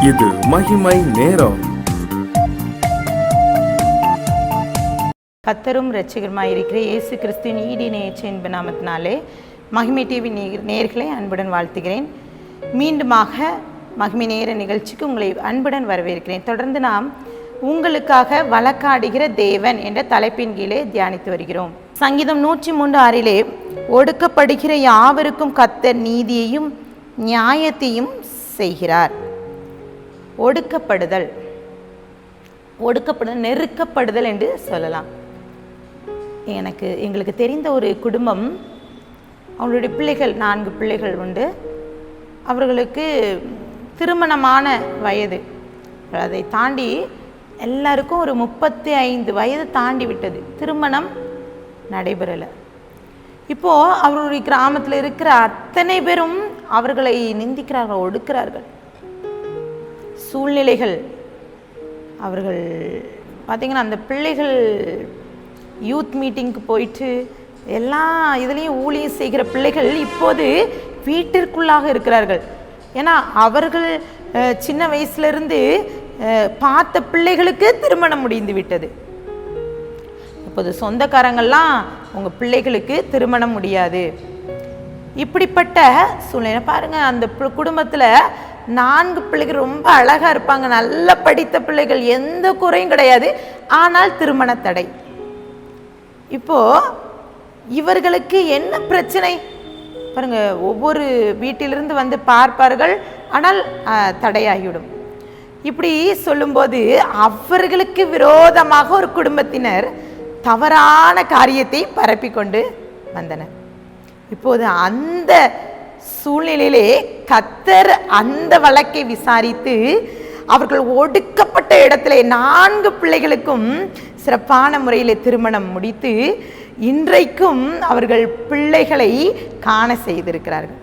இது மகிமை நேரம். கர்த்தரும் இரட்சகருமாய் இருக்கிற இயேசு கிறிஸ்துவின் ஈடிணையற்ற என்ப நாமத்தினாலே மகிமை டிவி நேயர்களை அன்புடன் வாழ்த்துகிறேன். மீண்டுமாக மகிமை நேர நிகழ்ச்சிக்கு உங்களை அன்புடன் வரவேற்கிறேன். தொடர்ந்து நாம் உங்களுக்காக வழக்காடுகிற தேவன் என்ற தலைப்பின் கீழே தியானித்து வருகிறோம். சங்கீதம் 103:6 ஒடுக்கப்படுகிற யாவருக்கும் கர்த்தர் நீதியையும் நியாயத்தையும் செய்கிறார். ஒடுக்கப்படுதல், நெருக்கப்படுதல் என்று சொல்லலாம். எங்களுக்கு தெரிந்த ஒரு குடும்பம், அவங்களுடைய பிள்ளைகள் 4 பிள்ளைகள் உண்டு. அவர்களுக்கு திருமணமான வயது, அதை தாண்டி எல்லாருக்கும் ஒரு 35 வயது தாண்டி விட்டது. திருமணம் நடைபெறலை. இப்போது அவர்களுடைய கிராமத்தில் இருக்கிற அத்தனை பேரும் அவர்களை நிந்திக்கிறார்கள், ஒடுக்கிறார்கள். சூழ்நிலைகள், அவர்கள் பார்த்திங்கன்னா அந்த பிள்ளைகள் யூத் மீட்டிங்க்கு போயிட்டு எல்லா இதுலேயும் ஊழியம் செய்கிற பிள்ளைகள் இப்போது வீட்டிற்குள்ளாக இருக்கிறார்கள். ஏன்னா அவர்கள் சின்ன வயசுலேருந்து பார்த்த பிள்ளைகளுக்கு திருமணம் முடிந்து விட்டது. இப்போது சொந்தக்காரங்கள்லாம் உங்கள் பிள்ளைகளுக்கு திருமணம் முடியாது. இப்படிப்பட்ட சூழ்நிலை பாருங்கள். அந்த குடும்பத்தில் 4 பிள்ளைகள் ரொம்ப அழகாக இருப்பாங்க, நல்ல படித்த பிள்ளைகள், எந்த குறையும் கிடையாது. ஆனால் திருமண தடை. இப்போது இவர்களுக்கு என்ன பிரச்சனை பாருங்க. ஒவ்வொரு வீட்டிலிருந்து வந்து பார்ப்பார்கள், ஆனால் தடையாகிவிடும். இப்படி சொல்லும்போது அவர்களுக்கு விரோதமாக ஒரு குடும்பத்தினர் தவறான காரியத்தை பரப்பி கொண்டு வந்தனர். இப்போது அந்த சூழ்நிலையிலே கர்த்தர் அந்த வழக்கை விசாரித்து அவர்கள் ஒடுக்கப்பட்ட இடத்துல 4 பிள்ளைகளுக்கும் சிறப்பான முறையில் திருமணம் முடித்து இன்றைக்கும் அவர்கள் பிள்ளைகளை காண செய்திருக்கிறார்கள்.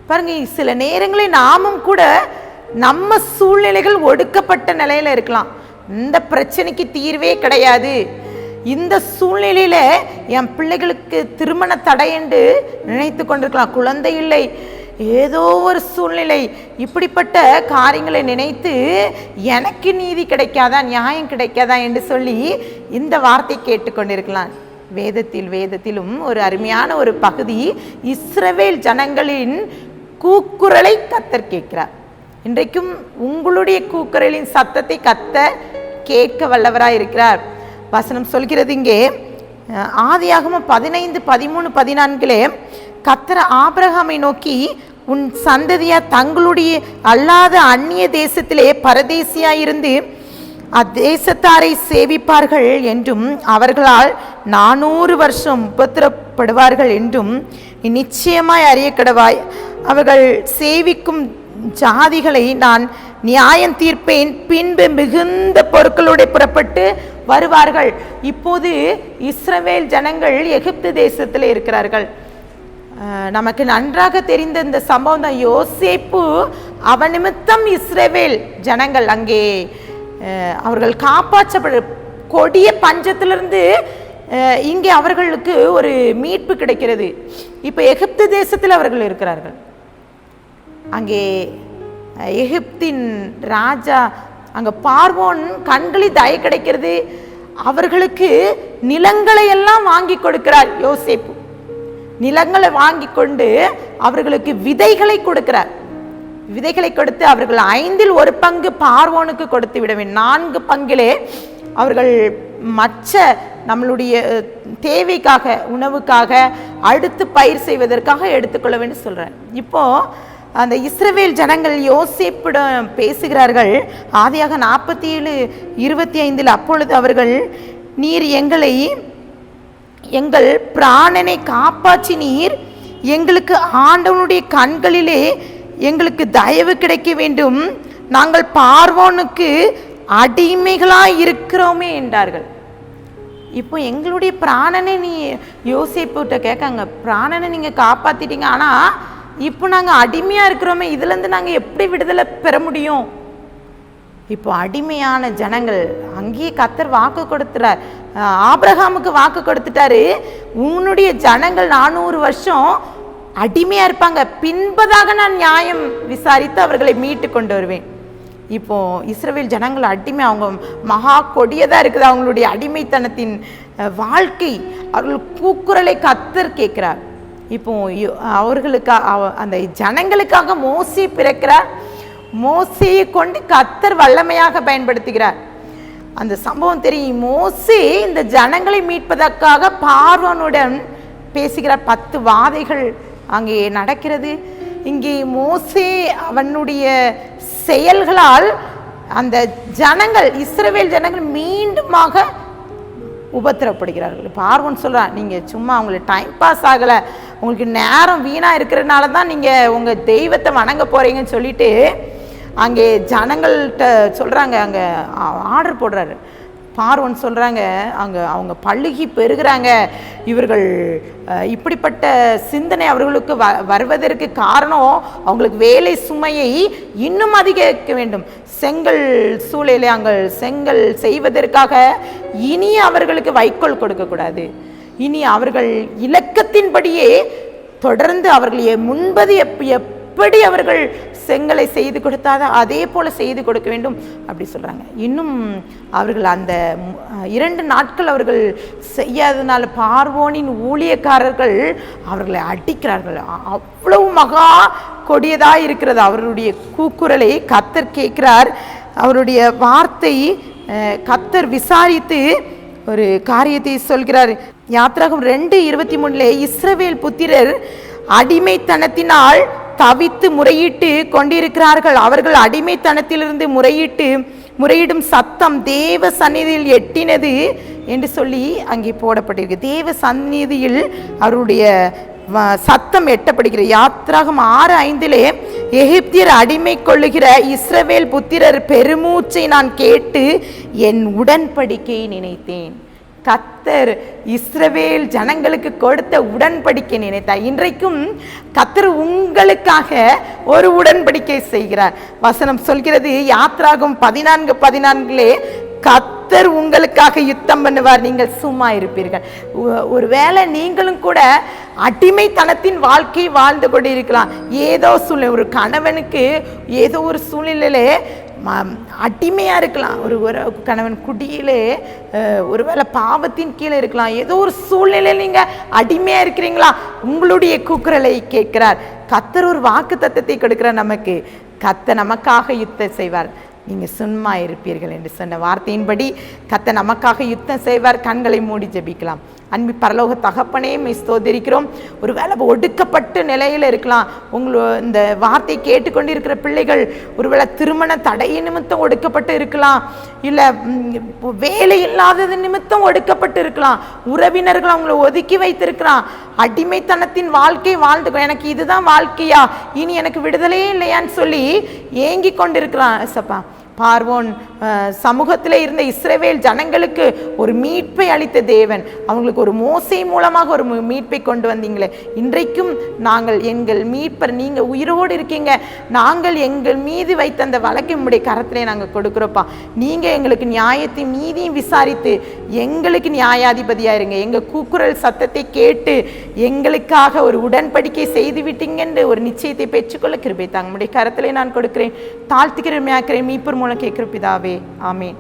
பாருங்க, சில நேரங்களில் நாமும் கூட நம்ம சூழ்நிலைகள் ஒடுக்கப்பட்ட நிலையில இருக்கலாம். இந்த பிரச்சனைக்கு தீர்வே கிடையாது, இந்த சூழ்நிலையில என் பிள்ளைகளுக்கு திருமண தடை என்று நினைத்து கொண்டிருக்கலாம். குழந்தை இல்லை, ஏதோ ஒரு சூழ்நிலை, இப்படிப்பட்ட காரியங்களை நினைத்து எனக்கு நீதி கிடைக்காதா, நியாயம் கிடைக்காதா என்று சொல்லி இந்த வார்த்தை கேட்டுக்கொண்டிருக்கலாம். வேதத்திலும் ஒரு அருமையான ஒரு பகுதி, இஸ்ரவேல் ஜனங்களின் கூக்குரலை கர்த்தர் கேட்கிறார். இன்றைக்கும் உங்களுடைய கூக்குரலின் சத்தத்தை கர்த்தர் கேட்க வல்லவராய் இருக்கிறார். வசனம் சொல்கிறது இங்கே ஆதியாகமம் 15, 13, 14 கர்த்தர் ஆபிரகாமை நோக்கி, உன் சந்ததியார் தங்களுடைய அல்லாத அந்நிய தேசத்திலே பரதேசியாயிருந்து அத்தேசத்தாரை சேவிப்பார்கள் என்றும் அவர்களால் 400 வருஷம் உபத்திரப்படுவார்கள் என்றும் நிச்சயமாய் அறிய கடவாய். அவர்கள் சேவிக்கும் ஜாதிகளை நான் நியாயம் தீர்ப்பேன், பின்பு மிகுந்த பொருட்களோடு புறப்பட்டு வருவார்கள். இப்போது இஸ்ரவேல் ஜனங்கள் எகிப்து தேசத்தில் இருக்கிறார்கள். நமக்கு நன்றாக தெரிந்த இந்த சம்பவம் தான். யோசேப்பு அவன் நிமித்தம் இஸ்ரவேல் ஜனங்கள் அங்கே அவர்கள் காப்பாற்றப்பட, கொடிய பஞ்சத்திலிருந்து இங்கே அவர்களுக்கு ஒரு மீட்பு கிடைக்கிறது. இப்போ எகிப்து தேசத்தில் அவர்கள் இருக்கிறார்கள். அங்கே எகிப்தின் ராஜா, அங்கே பார்வோன் கண்களில் தயை கிடைக்கிறது. அவர்களுக்கு நிலங்களை எல்லாம் வாங்கி கொடுக்கிறார் யோசேப்பு. நிலங்களை வாங்கி கொண்டு அவர்களுக்கு விதைகளை கொடுக்கிறார். விதைகளை கொடுத்து அவர்கள் 5இல் 1 பங்கு பார்வோனுக்கு கொடுத்து விடவேன், 4 பங்கிலே அவர்கள் மற்ற நம்மளுடைய தேவைக்காக, உணவுக்காக, அடுத்து பயிர் செய்வதற்காக எடுத்துக்கொள்ள வேண்டும் சொல்கிறேன். இப்போது அந்த இஸ்ரவேல் ஜனங்கள் யோசேப்பிடம் பேசுகிறார்கள். ஆதியாக 47:25 அப்பொழுது அவர்கள், நீர் எங்கள் பிராணனை காப்பாற்றினீர், எங்களுக்கு ஆண்டவனுடைய கண்களிலே எங்களுக்கு தயவு கிடைக்க வேண்டும், நாங்கள் பார்வோனுக்கு அடிமைகளாய் இருக்கிறோமே என்றார்கள். இப்போ எங்களுடைய பிராணனை நீ யோசிப்புட்ட கேட்காங்க, பிராணனை நீங்கள் காப்பாற்றிட்டீங்க, ஆனால் இப்போ நாங்கள் அடிமையாக இருக்கிறோமே, இதுலேருந்து நாங்கள் எப்படி விடுதலை பெற முடியும்? இப்போ அடிமையான ஜனங்கள், அங்கேயே கர்த்தர் வாக்கு கொடுத்துறார், ஆபிரகாமுக்கு வாக்கு கொடுத்துட்டாரு, உன்னுடைய ஜனங்கள் 400 வருஷம் அடிமையாக இருப்பாங்க, பின்பதாக நான் நியாயம் விசாரித்து அவர்களை மீட்டு கொண்டு வருவேன். இப்போ இஸ்ரவேல் ஜனங்கள் அடிமை, அவங்க மகா கொடியதாக இருக்குது அவங்களுடைய அடிமைத்தனத்தின் வாழ்க்கை. அவர்கள் கூக்குரலை கர்த்தர் கேட்கிறார். இப்போ அவர்களுக்காக, அந்த ஜனங்களுக்காக மோசே பிறக்கிறார். மோசேயை கொண்டு கர்த்தர் வல்லமையாக பயன்படுத்துகிறார். அந்த சம்பவம் தெரியும். மோசே இந்த ஜனங்களை மீட்பதற்காக பார்வோனுடன் பேசுகிறார். 10 வாதைகள் அங்கே நடக்கிறது. இங்கே மோசே அவனுடைய செயல்களால் அந்த ஜனங்கள், இஸ்ரவேல் ஜனங்கள் மீண்டுமாக உபத்திரப்படுகிறார்கள். பார்வோன் சொல்கிறான், நீங்கள் சும்மா அவங்களுக்கு டைம் பாஸ் ஆகலை, உங்களுக்கு நேரம் வீணாக இருக்கிறதுனால தான் நீங்கள் உங்கள் தெய்வத்தை வணங்க போகிறீங்கன்னு சொல்லிட்டு அங்கே ஜனங்கள்கிட்ட சொல்கிறாங்க. அங்கே ஆர்டர் போடுறாரு. பார்வோன் சொல்கிறாங்க, அங்கே அவங்க பழுகி பெறுகிறாங்க. இவர்கள் இப்படிப்பட்ட சிந்தனை அவர்களுக்கு வருவதற்கு காரணம், அவங்களுக்கு வேலை சுமையை இன்னும் அதிகரிக்க வேண்டும். செங்கல் சூளையிலே அங்கே செங்கல் செய்வதற்காக இனி அவர்களுக்கு வைக்கோல் கொடுக்கக்கூடாது. இனி அவர்கள் இலக்கத்தின்படியே தொடர்ந்து அவர்கள் முன்பது எப்படி அவர்கள் செங்கலை செய்து கொடுத்தாத அதே போல செய்து கொடுக்க வேண்டும் அப்படி சொல்றாங்க. இன்னும் அவர்கள் அந்த 2 நாட்கள் அவர்கள் செய்யாதனால பார்வோனின் ஊழியக்காரர்கள் அவர்களை அடிக்கிறார்கள். அவ்வளவு மகா கொடியதா இருக்கிறது அவருடைய கூக்குரலை. கர்த்தர் கேட்கிறார். அவருடைய வார்த்தை கர்த்தர் விசாரித்து ஒரு காரியத்தை சொல்கிறார். யாத்திராகமம் 2:23 இஸ்ரவேல் புத்திரர் அடிமைத்தனத்தினால் தவித்து முறையிட்டு கொண்டிருக்கிறார்கள். அவர்கள் அடிமைத்தனத்திலிருந்து முறையிடும் சத்தம் தேவ சந்நிதியில் எட்டினது என்று சொல்லி அங்கே போடப்பட்டிருக்கு. தேவ சந்நிதியில் அவருடைய சத்தம் எட்டப்படுகிறது. யாத்திராகமம் 6:5 எகிப்தியர் அடிமை கொள்ளுகிற இஸ்ரவேல் புத்திரர் பெருமூச்சை நான் கேட்டு என் உடன்படிக்கையை நினைத்தேன். கர்த்தர் இஸ்ரவேல் ஜனங்களுக்கு கொடுத்த உடன்படிக்கை நினைத்தார். இன்றைக்கும் கர்த்தர் உங்களுக்காக ஒரு உடன்படிக்கை செய்கிறார். வசனம் சொல்கிறது, யாத்திராகமம் 14:14 கர்த்தர் உங்களுக்காக யுத்தம் பண்ணுவார், நீங்கள் சும்மா இருப்பீர்கள். ஒருவேளை நீங்களும் கூட அடிமைத்தனத்தின் வாழ்க்கை வாழ்ந்து கொண்டு இருக்கலாம். ஏதோ சூழ்நிலை, ஒரு கணவனுக்கு ஏதோ ஒரு சூழ்நிலையிலே அடிமையாக இருக்கலாம். ஒரு கணவன் குடியிலே ஒருவேளை பாவத்தின் கீழே இருக்கலாம். ஏதோ ஒரு சூழ்நிலையில் நீங்கள் அடிமையாக இருக்கிறீங்களா? உங்களுடைய கூக்குரலை கேட்கிறார். கர்த்தர் ஒரு வாக்கு தத்தத்தை கொடுக்கிறார் நமக்கு. கர்த்தர் நமக்காக யுத்தம் செய்வார், நீங்கள் சும்மா இருப்பீர்கள் என்று சொன்ன வார்த்தையின்படி கர்த்தர் நமக்காக யுத்தம் செய்வார். கண்களை மூடி ஜெபிக்கலாம். அன்பு பரலோக தகப்பனே, ஸ்தோத்திரிக்கிறோம். ஒரு வேளை ஒடுக்கப்பட்ட நிலையில் இருக்கலாம். இந்த வார்த்தை கேட்டுக்கொண்டிருக்கிற பிள்ளைகள் ஒருவேளை திருமண தடையின் நிமித்தம் ஒடுக்கப்பட்டு இருக்கலாம், இல்லை வேலை இல்லாதது நிமித்தம் ஒடுக்கப்பட்டு இருக்கலாம், உறவினர்கள் அவங்கள ஒதுக்கி வைத்திருக்கலாம், அடிமைத்தனத்தின் வாழ்க்கை வாழ்ந்து எனக்கு இதுதான் வாழ்க்கையா, இனி எனக்கு விடுதலையே இல்லையான்னு சொல்லி ஏங்கி கொண்டிருக்கிறான். சப்பா, பார்வோன் சமூகத்தில் இருந்த இஸ்ரவேல் ஜனங்களுக்கு ஒரு மீட்பை அளித்த தேவன், அவங்களுக்கு ஒரு மோசே மூலமாக ஒரு மீட்பை கொண்டு வந்தீங்களே. இன்றைக்கும் நாங்கள் எங்கள் மீட்பர், நீங்கள் உயிரோடு இருக்கீங்க, நாங்கள் எங்கள் மீது வைத்த அந்த வழக்கை உங்களுடைய கரத்திலே நாங்கள் கொடுக்குறோப்பா. நீங்கள் எங்களுக்கு நியாயத்தையும் நீதியும் விசாரித்து எங்களுக்கு நியாயாதிபதியாக இருங்க. எங்கள் கூக்குரல் சத்தத்தை கேட்டு எங்களுக்காக ஒரு உடன்படிக்கை செய்து விட்டீங்கன்னு ஒரு நிச்சயத்தை பெற்றுக்கொள்ள கிருபை தாங்க. உங்களுடைய கரத்திலே நான் கொடுக்கிறேன், தாழ்த்துக்கிறேன், மீட்பர் மூலம் கேட்கிற பிதாவே, ஆமீன்.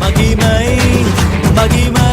மகிமை